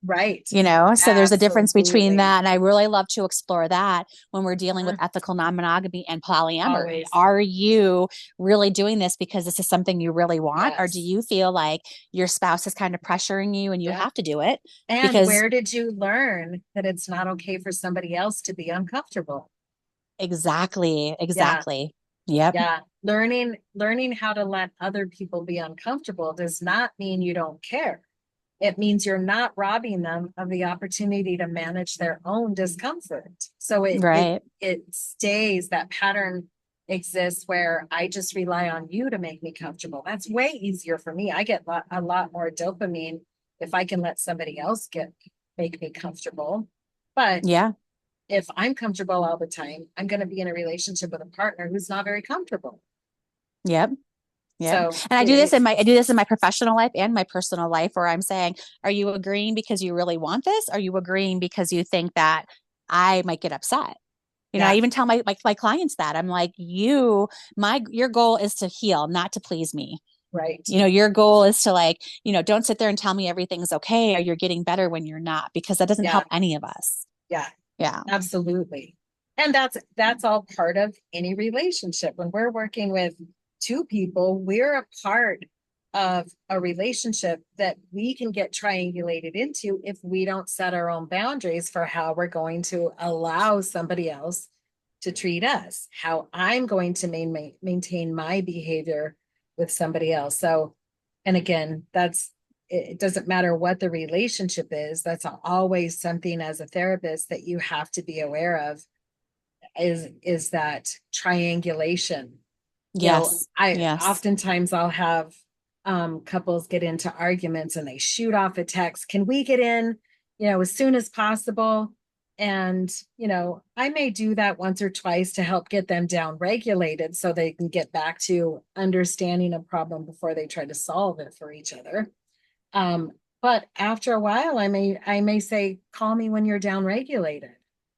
right. So there's a difference between Absolutely. that. And I really love to explore that when we're dealing with Mhm. ethical non-monogamy and polyamory. Always. Are you really doing this because this is something you really want? Or do Yes. you feel like your spouse is kind of pressuring you and you Yeah. have to do it? And Because where did you learn that it's not okay for somebody else to be uncomfortable? exactly, Yeah. exactly. Yep. Yeah. Learning how to let other people be uncomfortable does not mean you don't care. It means you're not robbing them of the opportunity to manage their own discomfort. So Right. it stays, that pattern exists where I just rely on you to make me comfortable. That's way easier for me. I get a lot more dopamine if I can let somebody else make me comfortable. But Yeah. if I'm comfortable all the time, I'm going to be in a relationship with a partner who's not very comfortable. Yep. Yep. So And I do this in my professional life and my personal life where I'm saying, are you agreeing because you really want this? Are you agreeing because you think that I might get upset? I yeah, even tell my clients that I'm like, your goal is to heal, not to please me. Right. Your goal is to like, don't sit there and tell me everything's okay or you're getting better when you're not, because that doesn't Yeah. help any of us. Yeah. Yeah. Absolutely. And that's all part of any relationship. When we're working with two people, we're a part of a relationship that we can get triangulated into if we don't set our own boundaries for how we're going to allow somebody else to treat us, how I'm going to maintain my behavior with somebody else. So, and again, it doesn't matter what the relationship is. That's always something as a therapist that you have to be aware of is that triangulation. Yes. I Yes. oftentimes I'll have couples get into arguments and they shoot off a text. Can we get in, as soon as possible? And, I may do that once or twice to help get them down regulated so they can get back to understanding a problem before they try to solve it for each other. Um, but after a while, I may say, call me when you're down regulated,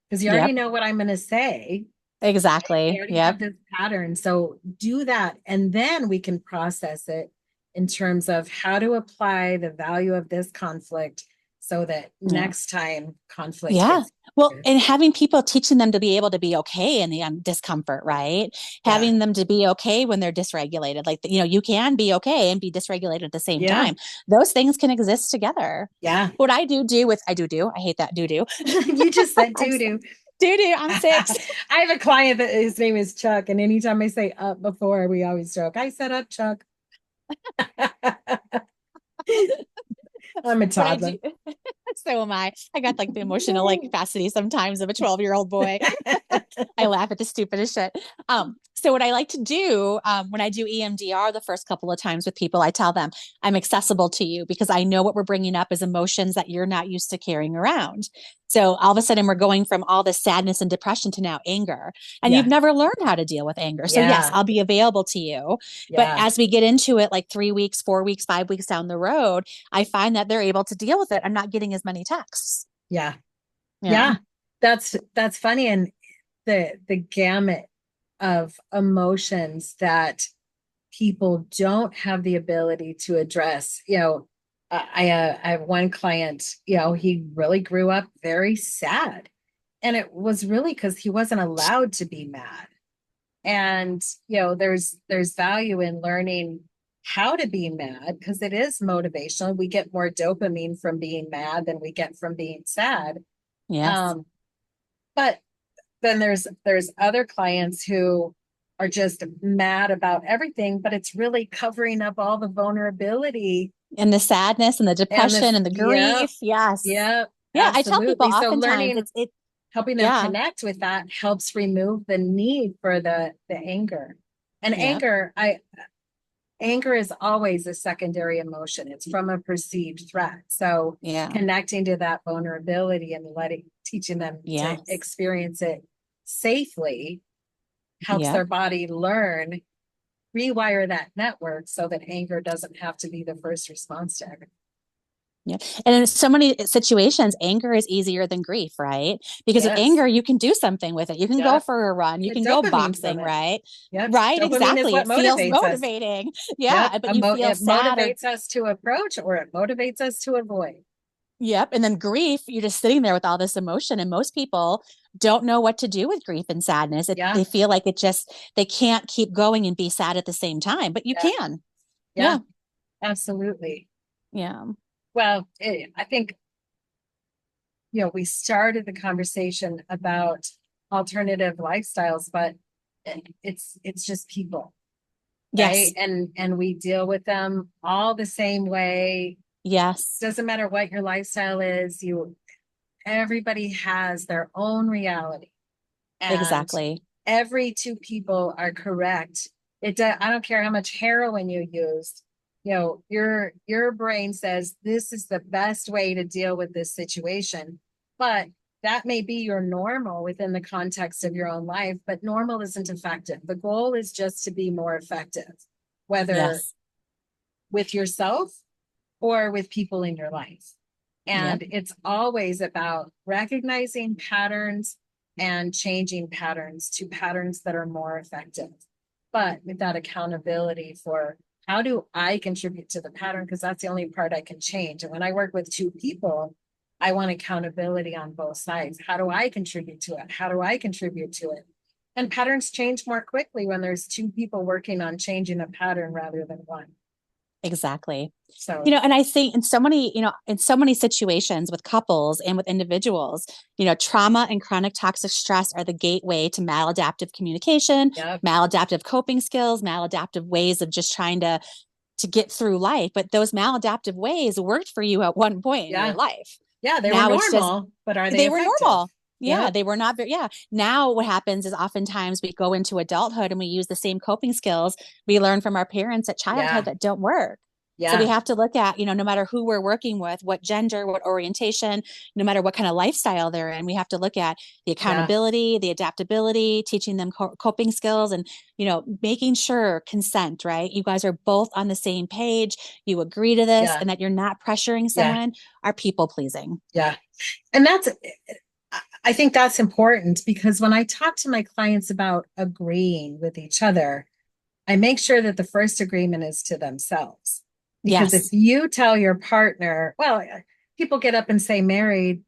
because you already Yep. know what I'm going to say. You Exactly. already have Yep. this pattern. So do that. And then we can process it in terms of how to apply the value of this conflict so that Yeah. next time conflict Yeah. hits. Well, and having people teaching them to be able to be okay in the discomfort, right? Yeah. Having them to be okay when they're dysregulated. Like, you can be okay and be dysregulated at the same Yeah. time. Those things can exist together. Yeah. What I hate that do. You just said I'm doo doo. I'm six. I have a client that his name is Chuck. And anytime I say up before, we always joke, I said up, Chuck. I'm a What I do, toddler. so am I. I got like the emotional like capacity sometimes of a 12-year-old boy. I laugh at the stupidest shit. So what I like to do when I do EMDR the first couple of times with people, I tell them I'm accessible to you because I know what we're bringing up is emotions that you're not used to carrying around. So all of a sudden we're going from all this sadness and depression to now anger, and you've Yeah. never learned how to deal with anger. So yes, Yeah. I'll be available to you. But Yeah. as we get into it, like 3 weeks, 4 weeks, 5 weeks down the road, I find that they're able to deal with it. I'm not getting as many texts. Yeah. Yeah. Yeah. That's funny. And the gamut of emotions that people don't have the ability to address. I have one client, he really grew up very sad. And it was really because he wasn't allowed to be mad. And there's value in learning how to be mad because it is motivational. We get more dopamine from being mad than we get from being sad. Yes. Um, but then there's other clients who are just mad about everything, but it's really covering up all the vulnerability And the sadness and the and depression this. and the Yep, grief. Yes. yep, Yeah. I tell people absolutely. So oftentimes learning, helping them yeah. connect with that helps remove the need for the anger. And Yep. anger is always a secondary emotion. It's from a perceived threat. So Yeah. connecting to that vulnerability and teaching them to Yes. experience it safely helps Yep. their body learn, rewire that network so that anger doesn't have to be the first response to everything. Yeah. And in so many situations, anger is easier than grief, right? Because with Yes. anger, you can do something with it. You can go Yep. for a run, you Get can go dopamine from boxing, it. right? Yep. Right, Dopamine is exactly. what It feels motivates us. motivating. Yep. Yeah, but you feel It sad or motivates us to approach or it motivates us to avoid. yep. And then grief, you're just sitting there with all this emotion. And most people don't know what to do with grief and sadness. Yeah. They feel like they can't keep going and be sad at the same time, but you Yeah. can. Yeah. Yeah. Absolutely. Yeah. Well, I think, we started the conversation about alternative lifestyles, but it's just people, right? Yes. And we deal with them all the same way. Yes. Doesn't matter what your lifestyle is, everybody has their own reality. And Exactly. every two people are correct. I don't care how much heroin you used. Your brain says this is the best way to deal with this situation, but that may be your normal within the context of your own life, but normal isn't effective. The goal is just to be more effective, whether Yes. with yourself or with people in your life. Yep. And it's always about recognizing patterns and changing patterns to patterns that are more effective, but with that accountability for how do I contribute to the pattern? Because that's the only part I can change. And when I work with two people, I want accountability on both sides. How do I contribute to it? How do I contribute to it? And patterns change more quickly when there's two people working on changing a pattern rather than one. Exactly. So, And I think in so many situations with couples and with individuals, trauma and chronic toxic stress are the gateway to maladaptive communication, yeah, maladaptive coping skills, maladaptive ways of just trying to get through life. But those maladaptive ways worked for you at one point in your yeah, life. yeah, they were Now it's just normal, but are they they were effective? normal. Yeah, Yep. they were not very, yeah. Now what happens is oftentimes we go into adulthood and we use the same coping skills we learned from our parents at childhood Yeah. that don't work. So we Yeah. have to look at, no matter who we're working with, what gender, what orientation, no matter what kind of lifestyle they're in, we have to look at the Yeah. accountability, the adaptability, teaching them coping skills and, making sure consent, right? You guys are both on the same page. You agree to this Yeah. and that you're not pressuring Yeah. someone, are people pleasing. Yeah. And I think that's important because when I talk to my clients about agreeing with each other, I make sure that the first agreement is to themselves. Because if Yes. you tell your partner, well, people get up and say married,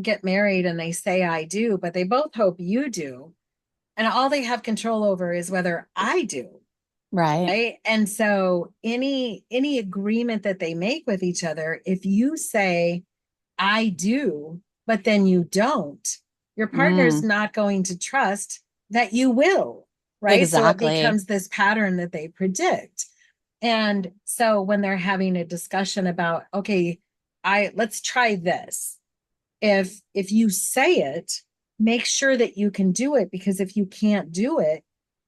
get married and they say I do, but they both hope you do. And all they have control over is whether I do. Right. Right. And so any agreement that they make with each other, if you say, I do, but then you don't, your partner's Mm, not going to trust that you will. Right. So it exactly. becomes this pattern that they predict. And so when they're having a discussion about, okay, let's try this. If you say it, make sure that you can do it, because if you can't do it,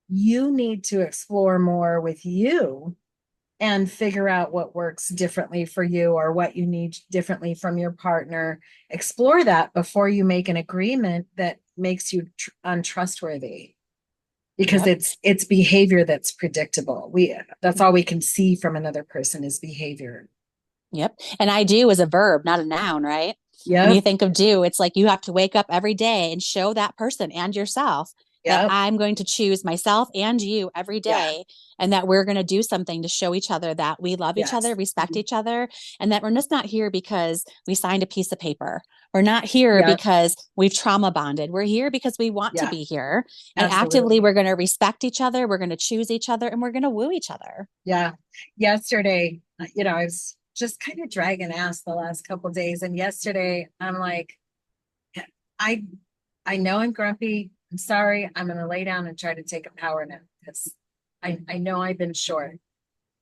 you need to explore more with you and figure out what works differently for you or what you need differently from your partner. Explore that before you make an agreement that makes you untrustworthy, because Yep. it's behavior that's predictable. That's all we can see from another person is behavior. Yep. And I do is a verb, not a noun, right? When you Yep. think of do, it's like you have to wake up every day and show that person and yourself that Yep. I'm going to choose myself and you every Yeah. day, and that we're going to do something to show each other that we love each other, Yes. respect each other, and that we're just not here because we signed a piece of paper. We're not here Yep. because we've trauma bonded. We're here because we want to Yeah. be here. And actively, Absolutely. we're going to respect each other. We're going to choose each other and we're going to woo each other. Yeah. Yesterday, I was just kind of dragging ass the last couple of days. And yesterday, I'm like, I I know I'm grumpy. I'm sorry. I'm gonna lay down and try to take a power nap because I know I've been short.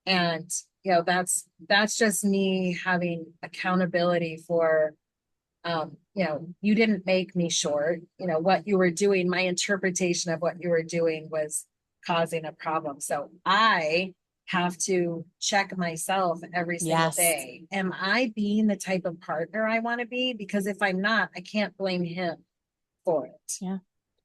And that's just me having accountability for you didn't make me short. What you were doing, my interpretation of what you were doing was causing a problem. So I have to check myself every single Yes. day. Am I being the type of partner I want to be? Because if I'm not, I can't blame him for it. Yeah.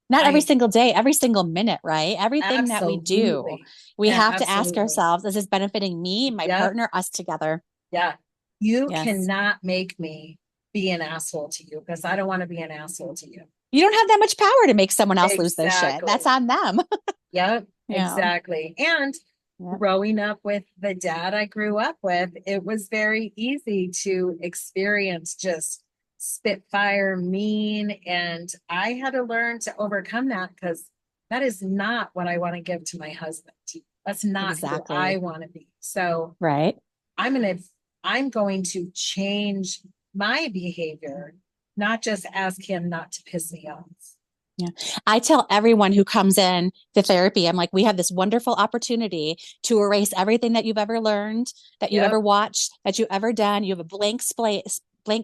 Not every I single day, every single minute, right? Everything that we do, absolutely, we yeah, have to ask absolutely. ourselves, is this benefiting me, my Yep. partner, us together? Yeah. You Yes. cannot make me be an asshole to you because I don't want to be an asshole to you. You don't have that much power to make someone else lose their shit. That's Exactly. on them. Yep, Yeah. exactly. And Yep. growing up with the dad I grew up with, it was very easy to experience just spitfire, mean. And I had to learn to overcome that because that is not what I want to give to my husband. That's not who I Exactly. want to be. So Right. I'm gonna I'm going to change my behavior, not just ask him not to piss me off. Yeah. I tell everyone who comes in to therapy, I'm like, we have this wonderful opportunity to erase everything that you've ever learned, that you've ever Yep. watched, that you've ever done. You have a blank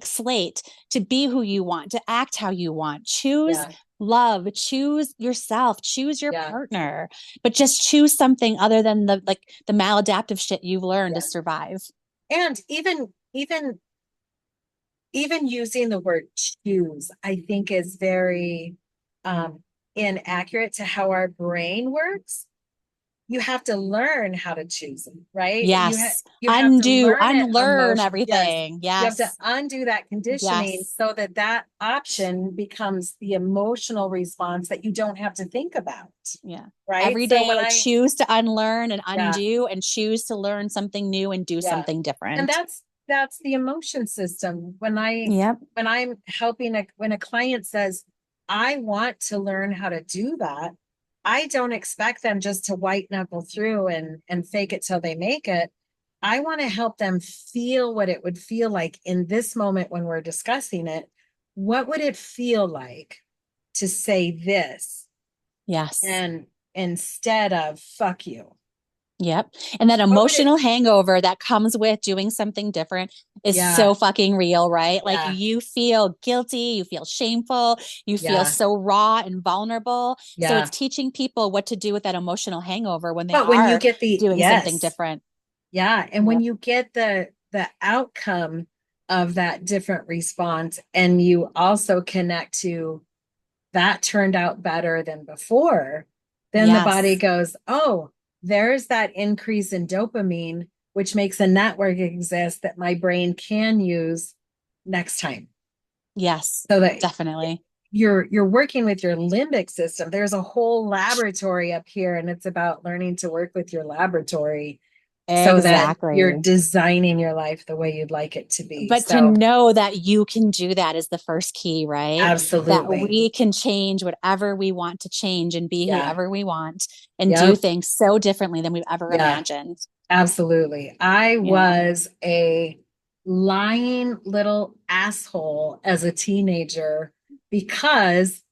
slate to be who you want, to act how you want. Choose Yeah. love, choose yourself, choose your Yeah. partner, but just choose something other than the maladaptive shit you've learned to Yeah. survive. And even using the word choose, I think is very um inaccurate to how our brain works. you have to learn how to choose it, right? Yes. You have to Undo, learn it unlearn emotion. Yes. everything. You have to Yes. undo that conditioning Yes. so that that option becomes the emotional response that you don't have to think about, Yeah. right? Every So when day, I, choose to unlearn and yeah, undo and choose to learn something new and do yeah. something And different. that's the emotion system. Yep. When I'm helping when a client says, I want to learn how to do that, I don't expect them just to white knuckle through and fake it till they make it. I want to help them feel what it would feel like in this moment when we're discussing it. What would it feel like to say this Yes. and instead of fuck you? Yep. And that What would it, emotional hangover that comes with doing something different is yeah, so fucking real, right? Like yeah, you feel guilty, you feel shameful, you feel yeah, so raw and vulnerable. So it's yeah. teaching people what to do with that emotional hangover when they But when you are get the, doing something yes, different. yeah, and when Yep. you get the outcome of that different response, and you also connect to that turned out better than before, then the body Yes. goes, oh, there's that increase in dopamine, which makes a network exist that my brain can use next time. Yes. So that Definitely. you're working with your limbic system. There's a whole laboratory up here, and it's about learning to work with your laboratory so that you're Exactly. designing your life the way you'd like it to be. But to So know that you can do that is the first key, right? That absolutely. we can change whatever we want to change and be Yeah. whoever we want and do Yep. things so differently than we've ever Yeah. imagined. Absolutely. I Yeah. was a lying little asshole as a teenager because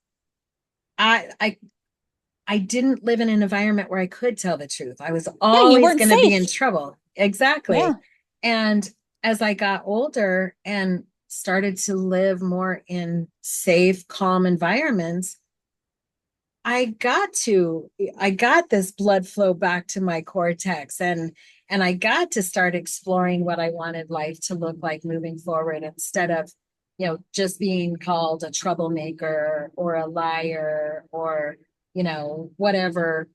I I didn't live in an environment where I could tell the truth. I was Yeah, you always weren't going to be in safe. trouble. Exactly. Yeah. And as I got older and started to live more in safe, calm environments, I got this blood flow back to my cortex and I got to start exploring what I wanted life to look like moving forward instead of, just being called a troublemaker or a liar or, whatever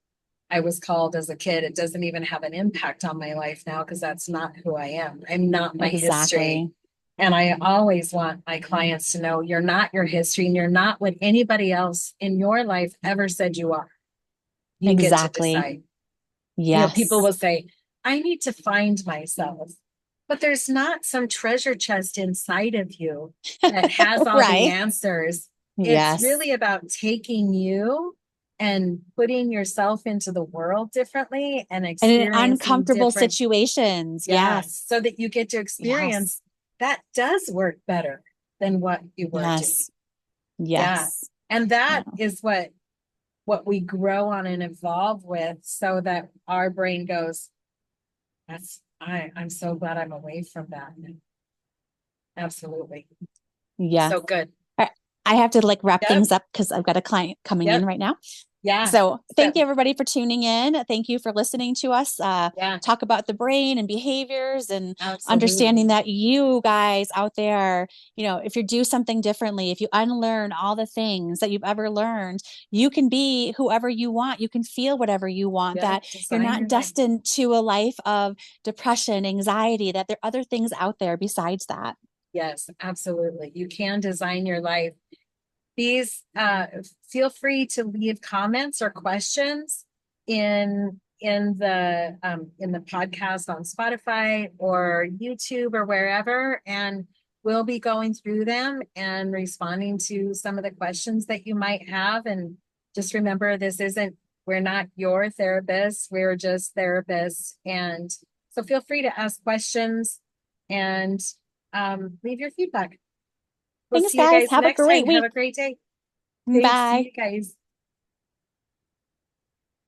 I was called as a kid. It doesn't even have an impact on my life now because that's not who I am. I'm not my history. Exactly. And I always want my clients to know you're not your history and you're not what anybody else in your life ever said you are. You get to Exactly. decide. People Yes. will say, I need to find myself. But there's not some treasure chest inside of you that has all the Right. answers. It's Yes. really about taking you and putting yourself into the world differently and And in experiencing uncomfortable different, situations. yeah, Yes. so that you get to Yes. experience that does work better than what you were doing. Yes. Yeah. Yes. And that Yeah. is what we grow on and evolve with so that our brain goes, I'm so glad I'm away from that. Absolutely. Yeah. So good. I have to like wrap Yep. things up because I've got a client coming in Yep. right now. Yeah. So So thank you everybody for tuning in. Thank you for listening to us yeah, talk about the brain and behaviors and understanding absolutely. that you guys out there, if you do something differently, if you unlearn all the things that you've ever learned, you can be whoever you want. You can feel whatever you want, Yeah. that you're Design not your life. destined to a life of depression, anxiety, that there are other things out there besides that. Yes, absolutely. You can design your life. Please feel free to leave comments or questions in the podcast on Spotify or YouTube or wherever, and we'll be going through them and responding to some of the questions that you might have. And just remember, we're not your therapist, we're just therapists. And so feel free to ask questions and leave your feedback. We'll Thanks, see you guys. guys Have a next great time. Have week. a great day. Thanks. See Bye. you guys.